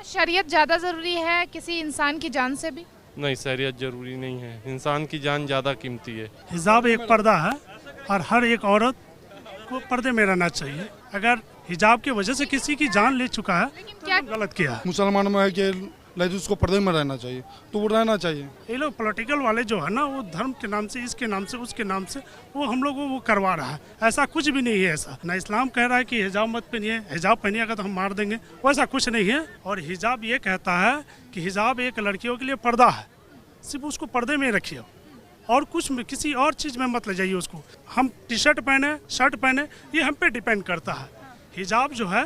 शरीयत ज़्यादा ज़रूरी है किसी इंसान की जान से भी? नहीं, शरीयत जरूरी नहीं है, इंसान की जान ज़्यादा कीमती है। हिजाब एक पर्दा है और हर एक औरत को पर्दे में रहना चाहिए। अगर हिजाब की वजह से किसी की जान ले चुका है तो क्या गलत किया है। मुसलमानों में है कि लेडीज को पर्दे में रहना चाहिए, तो वो रहना चाहिए। ये लोग पॉलिटिकल वाले जो है ना, वो धर्म के नाम से, इसके नाम से, उसके नाम से वो हम लोग को वो करवा रहा है। ऐसा कुछ भी नहीं है। ऐसा ना इस्लाम कह रहा है कि हिजाब मत पहनिए, हिजाब पहनिएगा तो हम मार देंगे, वैसा कुछ नहीं है। और हिजाब ये कहता है कि हिजाब एक लड़कियों के लिए पर्दा है, सिर्फ उसको पर्दे में रखिए और कुछ में किसी और चीज़ में मत ले जाइए उसको। हम टी शर्ट पहने, शर्ट पहने, ये हम पे डिपेंड करता है। हिजाब जो है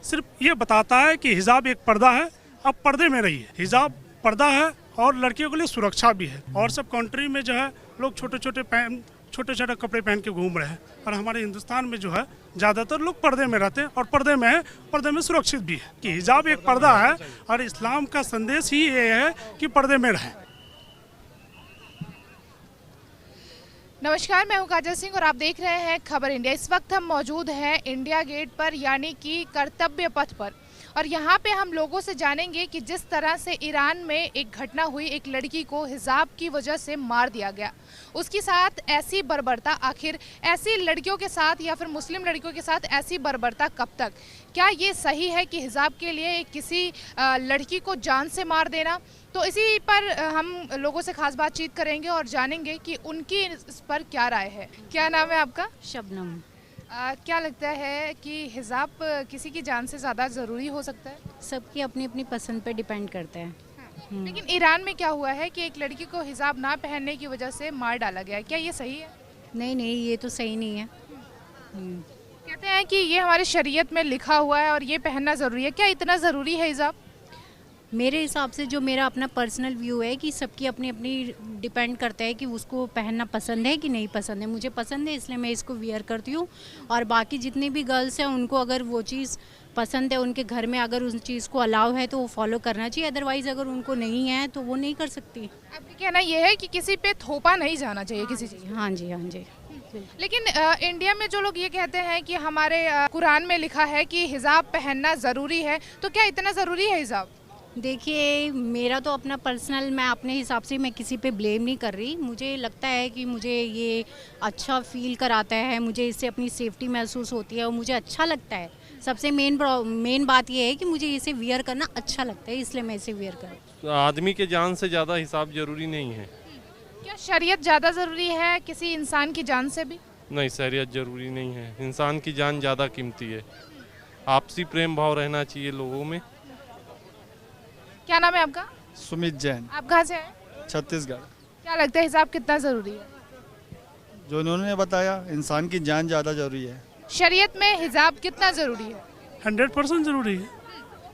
सिर्फ ये बताता है कि हिजाब एक पर्दा है, अब पर्दे में रहिए। हिजाब पर्दा है और लड़कियों के लिए सुरक्षा भी है। और सब कंट्री में जो है लोग छोटे छोटे कपड़े पहन के घूम रहे हैं, और हमारे हिंदुस्तान में जो है ज़्यादातर लोग पर्दे में रहते हैं और पर्दे में है, पर्दे में सुरक्षित भी है कि हिजाब एक पर्दा है और इस्लाम का संदेश ही ये है कि पर्दे में रहें। नमस्कार, मैं हूं काजल सिंह और आप देख रहे हैं खबर इंडिया। इस वक्त हम मौजूद हैं इंडिया गेट पर, यानी कि कर्तव्य पथ पर, और यहाँ पे हम लोगों से जानेंगे कि जिस तरह से ईरान में एक घटना हुई, एक लड़की को हिजाब की वजह से मार दिया गया, उसके साथ ऐसी बर्बरता, आखिर ऐसी लड़कियों के साथ या फिर मुस्लिम लड़कियों के साथ ऐसी बर्बरता कब तक? क्या ये सही है कि हिजाब के लिए किसी लड़की को जान से मार देना? तो इसी पर हम लोगों से खास बातचीत करेंगे और जानेंगे कि उनकी इस पर क्या राय है। क्या नाम है आपका? शबनम। क्या लगता है कि हिजाब किसी की जान से ज़्यादा ज़रूरी हो सकता है? सबकी अपनी अपनी पसंद पे डिपेंड करता है। लेकिन ईरान में क्या हुआ है कि एक लड़की को हिजाब ना पहनने की वजह से मार डाला गया है, क्या ये सही है? नहीं नहीं, ये तो सही नहीं है। कहते हैं कि ये हमारे शरीयत में लिखा हुआ है और ये पहनना ज़रूरी है। क्या इतना ज़रूरी है हिजाब? मेरे हिसाब से जो मेरा अपना पर्सनल व्यू है कि सबकी अपनी अपनी डिपेंड करता है कि उसको पहनना पसंद है कि नहीं पसंद है। मुझे पसंद है इसलिए मैं इसको वियर करती हूँ, और बाकी जितनी भी गर्ल्स हैं उनको अगर वो चीज़ पसंद है, उनके घर में अगर उस चीज़ को अलाउ है तो वो फॉलो करना चाहिए। अदरवाइज़ अगर उनको नहीं है तो वो नहीं कर सकती। आपका कहना ये है कि किसी पे थोपा नहीं जाना चाहिए किसी चीज़? हाँ जी, हाँ जी। लेकिन इंडिया में जो लोग ये कहते हैं कि हमारे कुरान में लिखा है कि हिजाब पहनना ज़रूरी है, तो क्या इतना ज़रूरी है हिजाब? देखिए, मेरा तो अपना पर्सनल, मैं अपने हिसाब से मैं किसी पे ब्लेम नहीं कर रही। मुझे लगता है कि मुझे ये अच्छा फील कराता है, मुझे इससे अपनी सेफ्टी महसूस होती है और मुझे अच्छा लगता है। सबसे मेन बात ये है कि मुझे इसे वियर करना अच्छा लगता है, इसलिए मैं इसे वियर करती हूँ। आदमी के जान से ज़्यादा हिसाब जरूरी नहीं है। क्या शरीयत ज़्यादा ज़रूरी है किसी इंसान की जान से भी? नहीं, शरीयत जरूरी नहीं है, इंसान की जान ज़्यादा कीमती है। आपसी प्रेम भाव रहना चाहिए लोगों में। क्या नाम है आपका? सुमित जैन, आप कहाँ से हैं? छत्तीसगढ़। क्या लगता है हिजाब कितना ज़रूरी है? जो इन्होंने बताया, इंसान की जान ज़्यादा जरूरी है। शरीयत में हिजाब कितना ज़रूरी है? 100% जरूरी है।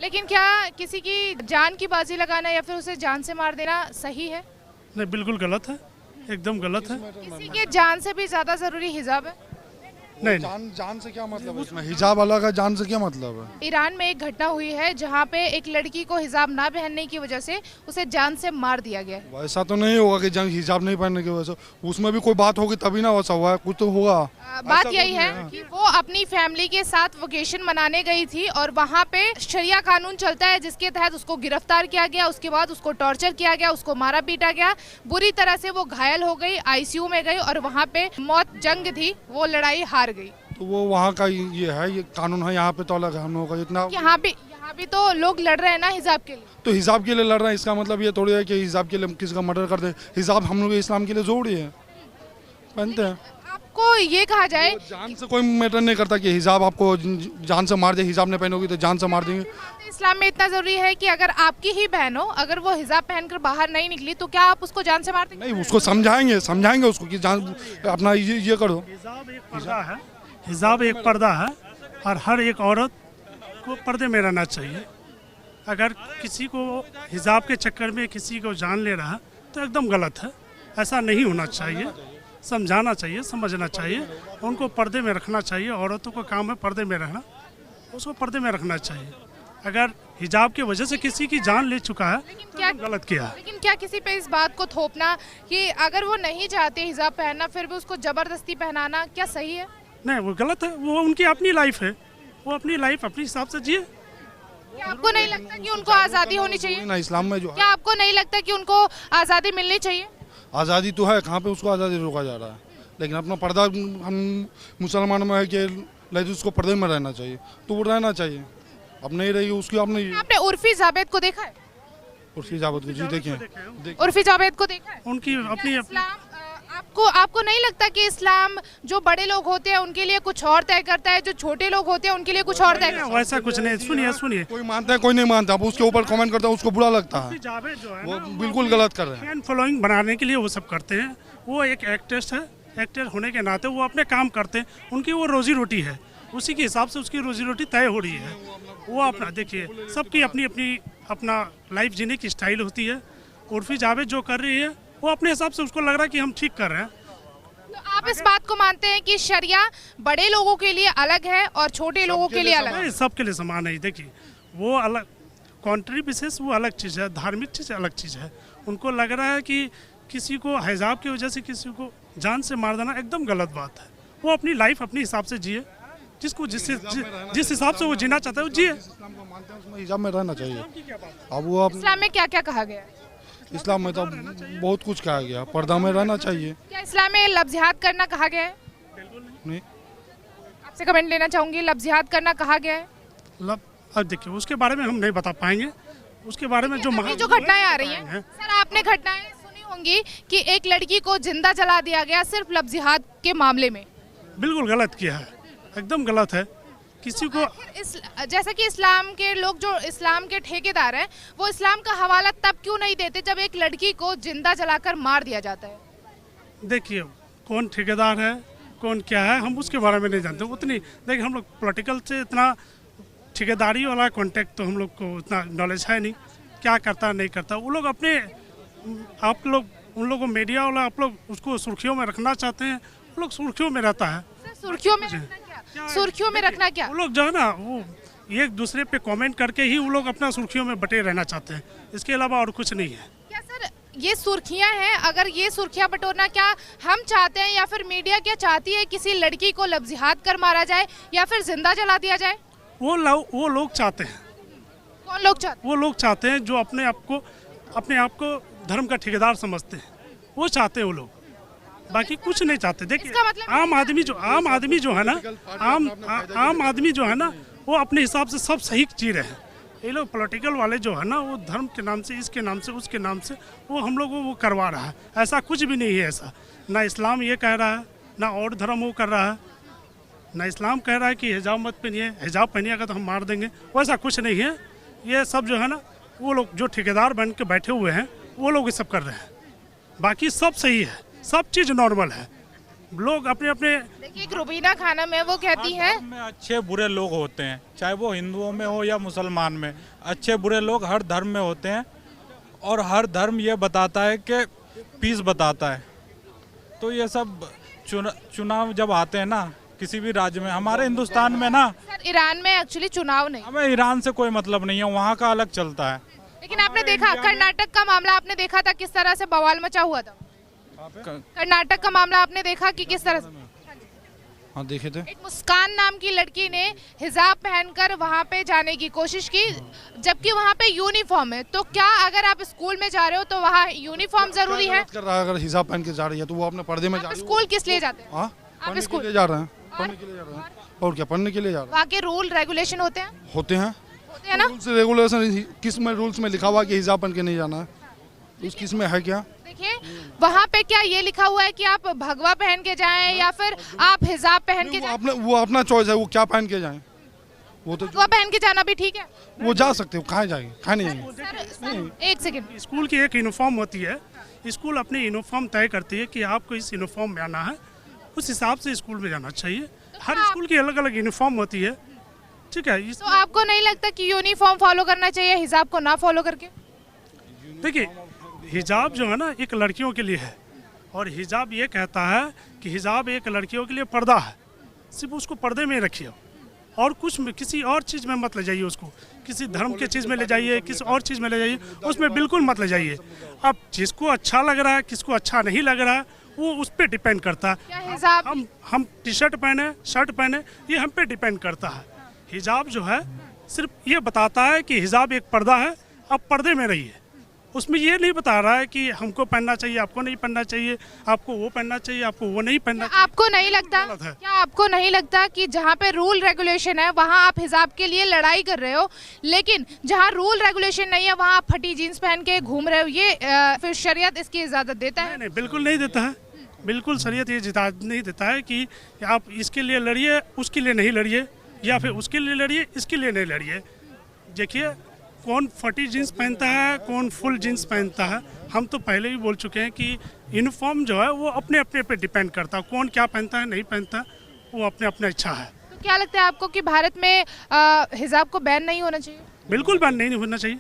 लेकिन क्या किसी की जान की बाजी लगाना या फिर उसे जान से मार देना सही है? नहीं, बिल्कुल गलत है, एकदम गलत है। किसी के जान से भी ज़्यादा ज़रूरी हिजाब है? नहीं, जान से क्या मतलब है उसमें? हिजाब अलग है, जान से क्या मतलब है? ईरान में एक घटना हुई है जहाँ पे एक लड़की को हिजाब ना पहनने की वजह से उसे जान से मार दिया गया है। वैसा तो नहीं होगा कि हिजाब नहीं पहनने की वजह से, उसमें भी कोई बात होगी तभी ना वैसा हुआ है, कुछ तो होगा। बात यही है कि वो अपनी फैमिली के साथ वेकेशन मनाने गई थी और वहाँ पे शरिया कानून चलता है जिसके तहत उसको गिरफ्तार किया गया, उसके बाद उसको टॉर्चर किया गया, उसको मारा पीटा गया, बुरी तरह से वो घायल हो गई, आईसीयू में गई और वहाँ पे मौत जंग थी, वो लड़ाई हार गई। तो वो वहाँ का ये है, ये कानून है। यहाँ पे तो अलग है हम लोगों का। इतना यहाँ भी तो लोग लड़ रहे हैं ना हिजाब के लिए। तो हिजाब के लिए लड़ रहे हैं, इसका मतलब ये थोड़ी है कि हिजाब के लिए किसी का मर्डर कर दे। हिजाब हम लोग इस्लाम के लिए जरूरी है, पहनते हैं। आपको ये कहा जाए, जान से कोई मैटर नहीं करता कि हिजाब आपको जान से मार दे, हिजाब नहीं पहनोगी तो जान से मार देंगे। इस्लाम में इतना जरूरी है कि अगर आपकी ही बहन हो, अगर वो हिजाब पहनकर बाहर नहीं निकली तो क्या आप उसको जान से मार देंगे? नहीं, उसको समझाएंगे उसको कि जान अपना ये करो। हिजाब एक पर्दा है, हिजाब एक पर्दा है और हर एक औरत को पर्दे में रहना चाहिए। अगर किसी को हिजाब के चक्कर में किसी को जान ले रहा है तो एकदम गलत है। ऐसा नहीं होना चाहिए, समझाना चाहिए, समझना चाहिए, उनको पर्दे में रखना चाहिए। औरतों का काम है पर्दे में रहना, उसको पर्दे में रखना चाहिए। अगर हिजाब की वजह से किसी की जान ले चुका है क्या तो गलत किया है। लेकिन क्या किसी पे इस बात को थोपना कि अगर वो नहीं चाहते हिजाब पहनना फिर भी उसको जबरदस्ती पहनाना, क्या सही है? नहीं, वो गलत है। वो उनकी अपनी लाइफ है, वो अपनी लाइफ अपने हिसाब से जिए। क्या आपको नहीं लगता कि उनको आज़ादी होनी चाहिए? ना इस्लाम में जो क्या है आपको नहीं लगता कि उनको आज़ादी मिलनी चाहिए? आज़ादी तो है, कहाँ पे उसको आज़ादी रोका जा रहा है। लेकिन अपना पर्दा हम मुसलमानों में है कि लेडीज उसको पर्दे में रहना चाहिए, तो वो रहना चाहिए। अब नहीं रही उसकी आपने आपने उर्फी जावेद को देखा है? उर्फी जावेद को जी देखिए उर्फी जावेद को देखा है? उनकी अपनी इस्लाम आपको नहीं लगता कि इस्लाम जो बड़े लोग होते हैं उनके लिए कुछ और तय करता है, जो छोटे लोग होते हैं उनके लिए कुछ और तय करता है? वैसा कुछ नहीं। सुनिए कोई मानता है कोई नहीं मानता, अब उसके ऊपर कमेंट करता है उसको बुरा लगता है, जावेद जो है वो ना, बिल्कुल गलत कर रहे हैं। फैन फॉलोइंग बनाने के लिए वो सब करते हैं। वो एक एक्ट्रेस है, एक्टर होने के नाते वो अपने काम करते हैं, उनकी वो रोजी रोटी है, उसी के हिसाब से उसकी रोजी रोटी तय हो रही है। वो अपना देखिए, सबकी अपनी अपनी अपना लाइफ जीने की स्टाइल होती है। उर्फी जावेद जो कर रही है वो अपने हिसाब से उसको लग रहा है कि हम ठीक कर रहे हैं। तो आप इस बात को मानते हैं कि शरिया बड़े लोगों के लिए अलग है और छोटे लोगों के लिए अलग है? नहीं, सबके लिए समान है। देखिए, वो अलग कंट्री विशेष वो अलग चीज़ है, धार्मिक चीज़ अलग चीज़ है। उनको लग रहा है कि किसी को हिजाब की वजह से किसी को जान से मार देना एकदम गलत बात है। वो अपनी लाइफ अपने हिसाब से जिए, जिसको जिस हिसाब से वो जीना चाहता है वो जिए। इस्लाम को मानते हैं उसमें हिजाब में रहना चाहिए। अब वो इस्लाम में क्या क्या कहा गया है? इस्लाम में तो बहुत कुछ कहा गया, पर्दा में रहना चाहिए। क्या इस्लाम में लफ्ज़ियात करना कहा गया है? नहीं आपसे कमेंट लेना चाहूंगी, लफ्ज़ियात करना कहा गया है? अब देखिए, उसके बारे में हम नहीं बता पाएंगे। उसके बारे में जो अभी जो घटनाएं आ रही हैं सर, आपने घटनाएं सुनी होंगी कि एक लड़की को जिंदा जला दिया गया सिर्फ लफ्ज़ियात के मामले में। बिल्कुल गलत किया है, एकदम गलत है। किसी को जैसे कि इस्लाम के लोग जो इस्लाम के ठेकेदार हैं वो इस्लाम का हवाला तब क्यों नहीं देते जब एक लड़की को जिंदा जलाकर मार दिया जाता है? देखिए, कौन ठेकेदार है कौन क्या है हम उसके बारे में नहीं जानते उतनी। देखिए, हम लोग पॉलिटिकल से इतना ठेकेदारी वाला कॉन्टेक्ट तो हम लोग को उतना नॉलेज है नहीं, क्या करता नहीं करता। वो लोग अपने आप लोग उन लोगों को मीडिया वाला आप लोग उसको सुर्खियों में रखना चाहते हैं, वो लोग सुर्खियों में रहता है। सुर्खियों में रखना क्या? सुर्खियों में रखना क्या? वो लोग जो है ना, वो एक दूसरे पे कमेंट करके ही वो लोग अपना सुर्खियों में बटे रहना चाहते हैं, इसके अलावा और कुछ नहीं है। क्या सर ये सुर्खियां हैं? अगर ये सुर्खियां बटोरना क्या हम चाहते हैं या फिर मीडिया क्या चाहती है किसी लड़की को लफ्ज़ियात कर मारा जाए या फिर जिंदा जला दिया जाए? वो लोग चाहते हैं। कौन लोग चाहते हैं? वो लोग चाहते हैं जो अपने आप को धर्म का ठेकेदार समझते हैं, वो चाहते हैं वो लोग, बाकी कुछ नहीं चाहते। देखिए, इसका मतलब आम आदमी जो है ना, आम आदमी जो है ना, वो अपने हिसाब से सब सही जी रहे हैं। ये लोग पॉलिटिकल वाले जो है ना, वो धर्म के नाम से, इसके नाम से, उसके नाम से वो हम लोग को वो करवा रहा है। ऐसा कुछ भी नहीं है। ऐसा ना इस्लाम ये कह रहा है, ना और धर्म वो कर रहा है। ना इस्लाम कह रहा है कि हिजाब मत पहनिए, हिजाब पहनिएगा तो हम मार देंगे, वैसा कुछ नहीं है। ये सब जो है ना, वो लोग जो ठेकेदार बन के बैठे हुए हैं वो लोग ये सब कर रहे हैं, बाकी सब सही है, सब चीज़ नॉर्मल है। लोग अपने अपने देखिए, एक रुबीना खानम है, वो कहती है धर्म में अच्छे बुरे लोग होते हैं, चाहे वो हिंदुओं में हो या मुसलमान में। अच्छे बुरे लोग हर धर्म में होते हैं और हर धर्म ये बताता है कि पीस बताता है। तो ये सब चुनाव जब आते हैं ना किसी भी राज्य में, हमारे हिंदुस्तान में ना, सर ईरान में एक्चुअली चुनाव नहीं, हमें ईरान से कोई मतलब नहीं है, वहाँ का अलग चलता है। लेकिन आपने देखा कर्नाटक का मामला, आपने देखा था किस तरह से बवाल मचा हुआ था। कर्नाटक का मामला आपने देखा कि किस तरह से हाँ देखे थे। एक मुस्कान नाम की लड़की ने हिजाब पहनकर वहाँ पे जाने की कोशिश की, जबकि वहाँ पे यूनिफॉर्म है। तो क्या अगर आप स्कूल में जा रहे हो तो वहाँ यूनिफॉर्म जरूरी है? कर रहा है, अगर हिजाब पहन के जा रही है तो वो अपने पर्दे में जा आप रही है। स्कूल किस लिए जाते हैं? हाँ, आप पढ़ने के स्कूल लिए जा रहे हैं, पढ़ने के लिए जा रहे हैं, और क्या, पढ़ने के लिए जा रहे हैं। वहाँ के रूल रेगुलेशन होते हैं होते हैं ना? रूल्स रेगुलेशन किस में रूल्स में लिखा हुआ कि हिजाब पहन के नहीं जाना है, उस किस में है क्या? देखिए, वहाँ पे क्या ये लिखा हुआ है कि आप भगवा पहन के जाएं या फिर आप हिजाब पहन के जाएं? वो अपना चॉइस है, वो क्या पहन के जाएं। वो तो भगवा पहन के जाना भी ठीक है। वो जा सकते हो, कहाँ जाएंगे, कहाँ नहीं जाएंगे। सर, एक सेकंड, स्कूल की एक यूनिफॉर्म होती है, स्कूल अपनी यूनिफॉर्म तय करती है कि आपको इस यूनिफॉर्म में आना है, उस हिसाब से स्कूल में जाना चाहिए। हर स्कूल की अलग अलग यूनिफॉर्म होती है, ठीक है। तो आपको नहीं लगता कि यूनिफॉर्म फॉलो करना चाहिए हिजाब को ना फॉलो करके? देखिए, हिजाब जो है ना एक लड़कियों के लिए है, और हिजाब ये कहता है कि हिजाब एक लड़कियों के लिए पर्दा है, सिर्फ उसको पर्दे में रखिए, और कुछ में किसी और चीज़ में मत ले जाइए उसको, किसी धर्म के चीज़ में ले जाइए, किसी और चीज़ में ले जाइए, उसमें बिल्कुल मत ले जाइए। अब जिसको अच्छा लग रहा है, किसको अच्छा नहीं लग रहा है, वो उस पर डिपेंड करता क्या है। हिजाब हम टी शर्ट पहने, शर्ट पहने, ये हम पे डिपेंड करता है। हिजाब जो है सिर्फ ये बताता है कि हिजाब एक पर्दा है, आप पर्दे में रहिए। उसमें ये नहीं बता रहा है कि हमको पहनना चाहिए, आपको नहीं पहनना चाहिए, आपको वो पहनना चाहिए, आपको वो नहीं पहनना चाहिए। आपको नहीं लगता, गलत है। क्या आपको नहीं लगता कि जहाँ पे रूल रेगुलेशन है वहाँ आप हिजाब के लिए लड़ाई कर रहे हो, लेकिन जहाँ रूल रेगुलेशन नहीं है वहाँ आप फटी जीन्स पहन के घूम रहे हो, ये फिर शरीयत इसकी इजाजत देता है? नहीं, बिल्कुल नहीं देता है। बिल्कुल शरीयत ये इजाज़त नहीं देता है कि आप इसके लिए लड़िए, उसके लिए नहीं लड़िए, या फिर उसके लिए लड़िए, इसके लिए नहीं लड़िए। देखिए, कौन फटी जीन्स पहनता है, कौन फुल जीन्स पहनता है, हम तो पहले ही बोल चुके हैं कि यूनिफॉर्म जो है वो अपने अपने पे डिपेंड करता है। कौन क्या पहनता है, नहीं पहनता, वो अपने अपने इच्छा है। तो क्या लगता है आपको कि भारत में हिजाब को बैन नहीं होना चाहिए? बिल्कुल बैन नहीं होना चाहिए,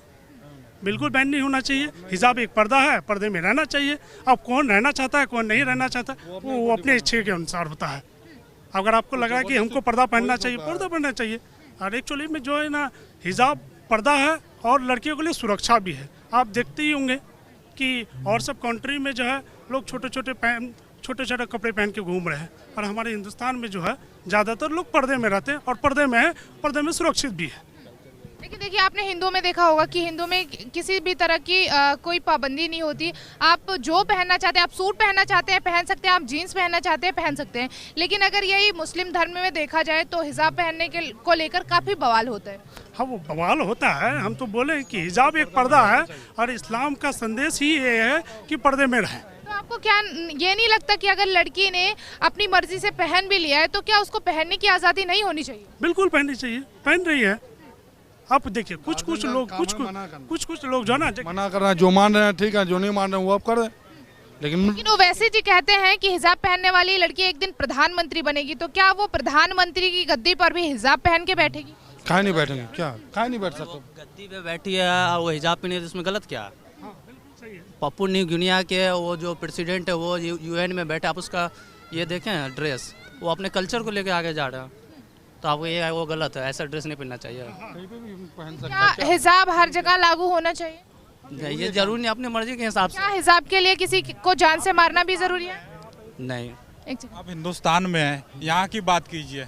बिल्कुल बैन नहीं होना चाहिए। हिजाब एक पर्दा है, पर्दे में रहना चाहिए। अब कौन रहना चाहता है, कौन नहीं रहना चाहता, वो अपने इच्छे के अनुसार होता है। अगर आपको लग रहा है कि हमको पर्दा पहनना चाहिए, पर्दा पहनना चाहिए। और एक्चुअली में जो है ना, हिजाब पर्दा है और लड़कियों के लिए सुरक्षा भी है। आप देखते ही होंगे कि और सब कंट्री में जो है लोग छोटे छोटे कपड़े पहन के घूम रहे हैं, और हमारे हिंदुस्तान में जो है ज़्यादातर लोग पर्दे में रहते हैं, और पर्दे में है, पर्दे में सुरक्षित भी है। लेकिन देखिए, आपने हिंदुओं में देखा होगा कि हिंदुओं में किसी भी तरह की कोई पाबंदी नहीं होती। आप जो पहनना चाहते हैं, आप सूट पहनना चाहते हैं पहन सकते हैं, आप जीन्स पहनना चाहते हैं पहन सकते हैं। लेकिन अगर यही मुस्लिम धर्म में देखा जाए तो हिजाब पहनने को लेकर काफ़ी बवाल होता है। हाँ, वो बवाल होता है। हम तो बोले कि हिजाब एक पर्दा है, और इस्लाम का संदेश ही ये है कि पर्दे में रहें। तो आपको क्या ये नहीं लगता कि अगर लड़की ने अपनी मर्जी से पहन भी लिया है तो क्या उसको पहनने की आज़ादी नहीं होनी चाहिए? बिल्कुल पहननी चाहिए, पहन रही है। आप देखिए, कुछ लोग कुछ लोग जो है ना, मना कर रहे हैं, जो मान रहे हैं ठीक है, जो नहीं मान रहे हैं वो आप कर रहे हैं। लेकिन ओवैसी जी कहते हैं कि हिजाब पहनने वाली लड़की एक दिन प्रधानमंत्री बनेगी, तो क्या वो प्रधानमंत्री की गद्दी पर भी हिजाब पहन के बैठेगी? काहे नहीं बैठेंगे, क्या काहे नहीं बैठ सकते? गद्दी पे बैठी है, वो हिजाब पहनी है, तो इसमें गलत क्या है? पप्पू न्यू गिनिया के वो जो प्रेसिडेंट है वो यूएन में बैठे, आप उसका ये देखें ड्रेस, वो अपने कल्चर को लेके आगे जा रहा है, तो आपको ये वो गलत है, ऐसा ड्रेस नहीं पहनना चाहिए। क्या हिजाब हर जगह लागू होना चाहिए? नहीं, ये जरूरी नहीं, अपनी मर्जी के हिसाब क्या से। हिजाब के लिए किसी को जान से मारना भी जरूरी है? नहीं, आप हिंदुस्तान में हैं, यहाँ की बात कीजिए,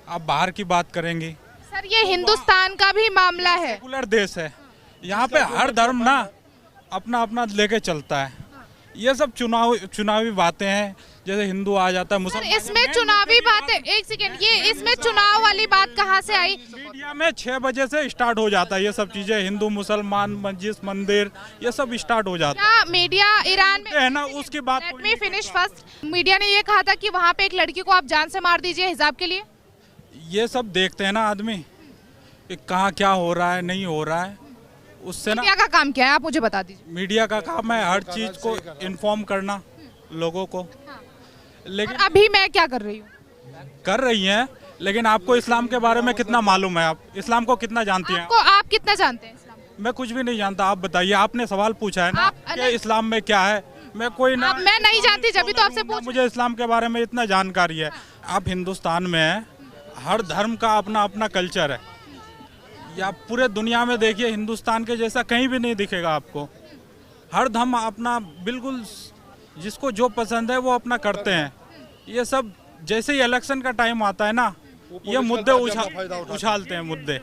आप बाहर की बात करेंगी। सर, ये हिंदुस्तान का भी मामला है। सेकुलर देश है, यहाँ पे हर धर्म ना अपना अपना लेके चलता है। ये सब चुनावी बातें हैं, जैसे हिंदू आ जाता है, सर, मुसलमान। इसमें चुनावी बातें, एक सेकेंड, ये इसमें चुनाव वाली बात कहाँ से आई? मीडिया में 6 बजे से स्टार्ट हो जाता है ये सब चीजें, हिंदू मुसलमान मस्जिद मंदिर ये सब स्टार्ट हो जाता क्या मीडिया ईरान में है ना, उसकी बात let me finish first. Media ने ये कहा था कि वहाँ पे एक लड़की को आप जान से मार दीजिए हिजाब के लिए। ये सब देखते हैं ना आदमी कि कहाँ क्या हो रहा है, नहीं हो रहा है, उससे ना मीडिया का काम क्या है, आप मुझे बता दीजिए। मीडिया का काम है हर चीज को इन्फॉर्म करना लोगों को। लेकिन और अभी मैं क्या कर रही हूँ? कर रही हैं, लेकिन आपको इस्लाम के बारे में कितना मालूम है? आप इस्लाम को कितना जानती हैं? आपको आप कितना जानते हैं इस्लाम? मैं कुछ भी नहीं जानता, आप बताइए। आपने सवाल पूछा है ना आप- कि इस्लाम में क्या है, मैं कोई ना, आप मैं नहीं जानती जब तो आपसे पूछ। मुझे इस्लाम के बारे में इतना जानकारी है। आप हिंदुस्तान में हैं, हर धर्म का अपना अपना कल्चर है, या पूरे दुनिया में देखिए हिंदुस्तान के जैसा कहीं भी नहीं दिखेगा आपको। हर धर्म अपना बिल्कुल जिसको जो पसंद है वो अपना करते हैं। ये सब जैसे ही इलेक्शन का टाइम आता है ना, ये मुद्दे उछालते हैं मुद्दे।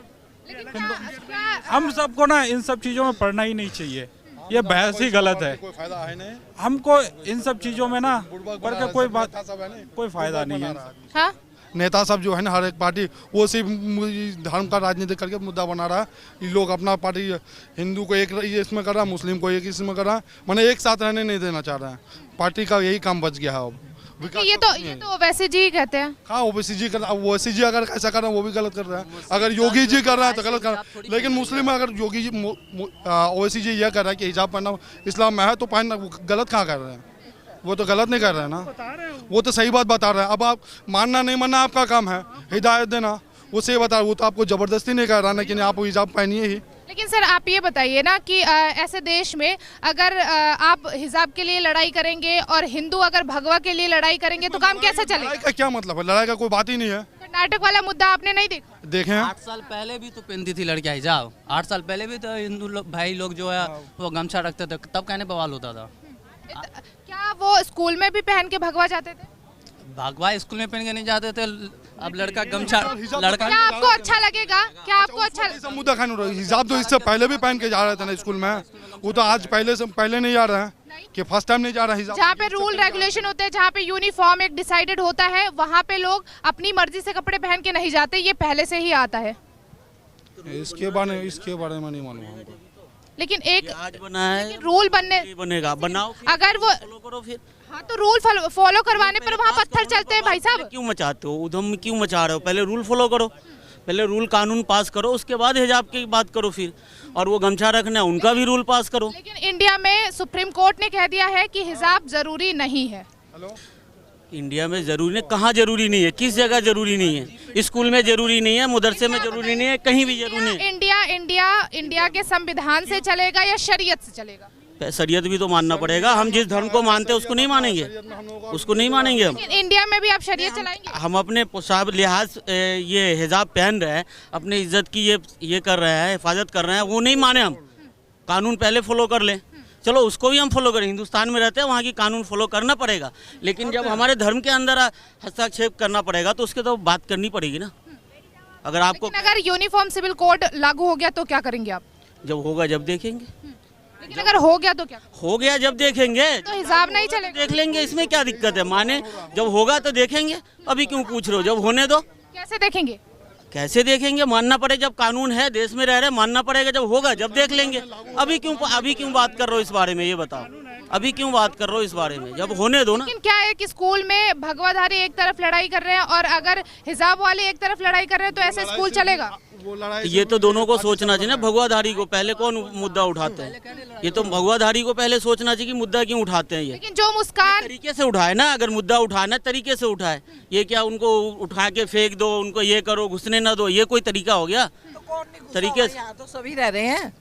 हम सबको ना इन सब चीज़ों में पढ़ना ही नहीं चाहिए, ये बहस ही गलत है। हमको इन सब चीज़ों में ना पढ़ के कोई फायदा नहीं है। हाँ? नेता सब जो है ना, हर एक पार्टी वो सिर्फ धर्म का राजनीति करके मुद्दा बना रहा है। ये लोग अपना पार्टी हिंदू को एक इसमें कर रहा है, मुस्लिम को एक इसमें कर रहा है, मैंने एक साथ रहने नहीं देना चाह रहा है। पार्टी का यही काम बच गया है अब। ये तो वैसे जी कहते हैं। हाँ, ओवैसी जी कर, ओवैसी जी अगर ऐसा कर रहा है वो भी गलत कर रहा है। अगर योगी जी कर रहा है तो गलत कर रहा है, लेकिन मुस्लिम में अगर योगी जी ओवैसी जी यह कर रहा है कि हिजाब पहनना इस्लाम में है तो पहनना, गलत कहाँ कर रहे हैं? वो तो गलत नहीं कर रहे हैं ना, वो तो सही बात बता रहे हैं। अब आप मानना नहीं मानना आपका काम है, हिदायत देना वो सही बता, वो तो आपको जबरदस्ती नहीं कर रहा ना कि आप हिजाब पहनिए ही। लेकिन सर, आप ये बताइए ना कि ऐसे देश में अगर आप हिजाब के लिए लड़ाई करेंगे और हिंदू अगर भगवा के लिए लड़ाई करेंगे तो काम कैसे चलेगा? लड़ाई का क्या मतलब है? लड़ाई का कोई बात ही नहीं है। कर्नाटक वाला मुद्दा आपने नहीं देखा? देखे हैं 8 साल पहले भी तो पहनती थी लड़कियां हिजाब, 8 साल पहले भी तो हिंदू भाई लोग जो है वो गमछा रखते थे, तब कहने बवाल होता था। क्या वो स्कूल में भी पहन के भगवा जाते थे? भगवा स्कूल में पहन के नहीं जाते थे, अब लड़का गमछा लड़का। क्या आपको अच्छा लगेगा? क्या आपको अच्छा सब मुद्दा खान हिजाब तो इससे पहले भी पहन के जा रहे थे ना स्कूल में, वो तो आज पहले नहीं जा रहे हैं कि फर्स्ट टाइम नहीं जा रहा हिजाब। जहाँ पे रूल रेगुलेशन होते हैं, जहाँ पे यूनिफॉर्म एक डिसाइडेड होता है, वहाँ पे लोग अपनी मर्जी से कपड़े पहन के नहीं जाते, ये पहले से ही आता है। इसके बारे में नहीं मालूम हमको। लेकिन एक आज बना है, रूल बनेगा, बनाओ अगर वो फॉलो करो फिर। हाँ, तो रूल फॉलो करवाने पर वहाँ पत्थर चलते हैं भाई साहब। क्यों मचाते हो उधम, क्यों मचा रहे हो? पहले रूल फॉलो करो, पहले रूल कानून पास करो, उसके बाद हिजाब की बात करो फिर। और वो गमछा रखना है उनका भी रूल पास करो। लेकिन इंडिया में सुप्रीम कोर्ट ने कह दिया है कि हिजाब जरूरी नहीं है। इंडिया में जरूरी नहीं, कहाँ जरूरी नहीं है? किस जगह जरूरी नहीं है? स्कूल में जरूरी नहीं है, मदरसे में जरूरी नहीं है, कहीं भी जरूरी नहीं है। इंडिया के संविधान से चलेगा या शरीयत से चलेगा? शरीयत भी तो मानना पड़ेगा। हम जिस धर्म को मानते हैं उसको नहीं मानेंगे, उसको नहीं मानेंगे हम। इंडिया में भी आप शरीयत चलाएंगे? हम अपने पोशाक लिहाज ये हिजाब पहन रहे हैं, अपने इज्जत की ये कर रहे हैं, हिफाजत कर रहे हैं, वो नहीं माने हम। कानून पहले फॉलो कर लें, चलो उसको भी हम फॉलो करें। हिंदुस्तान में रहते हैं, वहाँ की कानून फॉलो करना पड़ेगा। लेकिन जब हमारे धर्म के अंदर हस्तक्षेप करना पड़ेगा तो उसके तो बात करनी पड़ेगी ना। अगर आपको अगर यूनिफॉर्म सिविल कोड लागू हो गया तो क्या करेंगे आप? जब होगा जब देखेंगे। लेकिन अगर हो गया तो क्या? हो गया जब देखेंगे। तो हिसाब नहीं चलेगा? देख लेंगे, इसमें क्या दिक्कत है? माने जब होगा तो देखेंगे, अभी क्यों पूछ रहे हो? जब होने दो। कैसे देखेंगे? कैसे देखेंगे? मानना पड़ेगा, जब कानून है, देश में रह रहे, मानना पड़ेगा। जब होगा जब देख लेंगे। अभी क्यों बात कर रहे हो इस बारे में? ये बताओ, अभी क्यों बात कर रहे हो इस बारे में? जब होने दो ना। लेकिन क्या है कि स्कूल में भगवाधारी एक तरफ लड़ाई कर रहे हैं और अगर हिजाब वाले एक तरफ लड़ाई कर रहे हैं, तो ऐसे स्कूल चलेगा? ये तो दोनों को सोचना चाहिए ना। भगवाधारी को पहले कौन मुद्दा उठाते हैं? ये तो भगवाधारी को पहले सोचना चाहिए कि मुद्दा क्यों उठाते हैं। ये लेकिन जो मुस्कान तरीके से उठाए ना, अगर मुद्दा उठाना तरीके से उठाए। ये क्या उनको उठा के फेंक दो, उनको ये करो, घुसने ना दो, ये कोई तरीका हो गया? तरीके से तो सभी रह रहे हैं,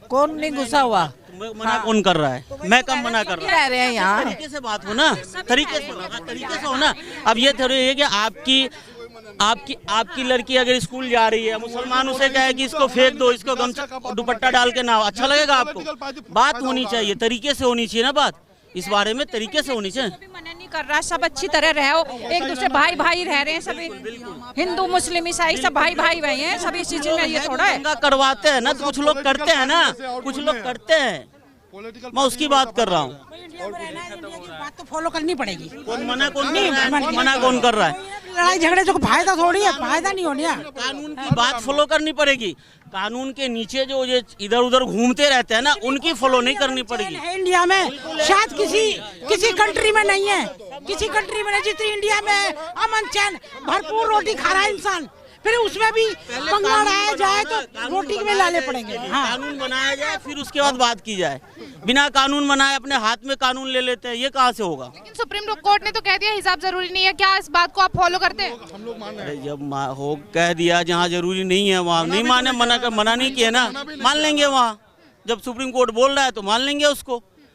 कौन नहीं घुसा हुआ? मना कौन कर रहा है? मैं कम मना कर रह रहे हैं यहाँ। तरीके से बात हो ना, तरीके से हो ना। अब ये थोड़ी है कि आपकी लड़की अगर स्कूल जा रही है, मुसलमान उसे कहे कि इसको फेंक दो, इसको गमछा दुपट्टा डाल के ना, अच्छा लगेगा आपको? बात होनी चाहिए, तरीके से होनी चाहिए ना बात। इस बारे में तरीके से होनी चाहिए। मना नहीं कर रहा, सब अच्छी तरह रहो, एक दूसरे भाई भाई रह रहे हैं सभी। हिंदू मुस्लिम ईसाई सब भाई भाई भाई हैं, सभी चीज में ये थोड़ा है। दंगा करवाते हैं ना, तो कुछ लोग करते हैं ना, कुछ लोग करते हैं। मैं उसकी बात कर रहा हूँ। बात तो फॉलो करनी पड़ेगी। मना कौन कर रहा है? लड़ाई झगड़े जो फायदा थोड़ी है, फायदा नहीं होनी है। कानून की बात फॉलो करनी पड़ेगी। कानून के नीचे जो ये इधर उधर घूमते रहते हैं ना, उनकी फॉलो नहीं करनी पड़ेगी। इंडिया में शायद किसी कंट्री में नहीं है, किसी कंट्री में नहीं जितनी इंडिया में है। अमन चैन भरपूर रोटी खा रहा है इंसान, फिर उसमें भी पंगा उड़ाया जाए तो रोटी में लाने पड़ेंगे। हाँ, कानून बनाया जाए, फिर उसके बाद बात की जाए। बिना कानून बनाए अपने हाथ में कानून ले लेते हैं, ये कहाँ से होगा? लेकिन सुप्रीम कोर्ट ने तो कह दिया हिजाब जरूरी नहीं है। क्या इस बात को आप फॉलो करते हैं? हम लोग मान रहे हैं। जब हो कह दिया, जहाँ जरूरी नहीं है वहाँ नहीं माने, मना नहीं किया ना, मान लेंगे। वहाँ जब सुप्रीम कोर्ट बोल रहा है तो मान लेंगे उसको।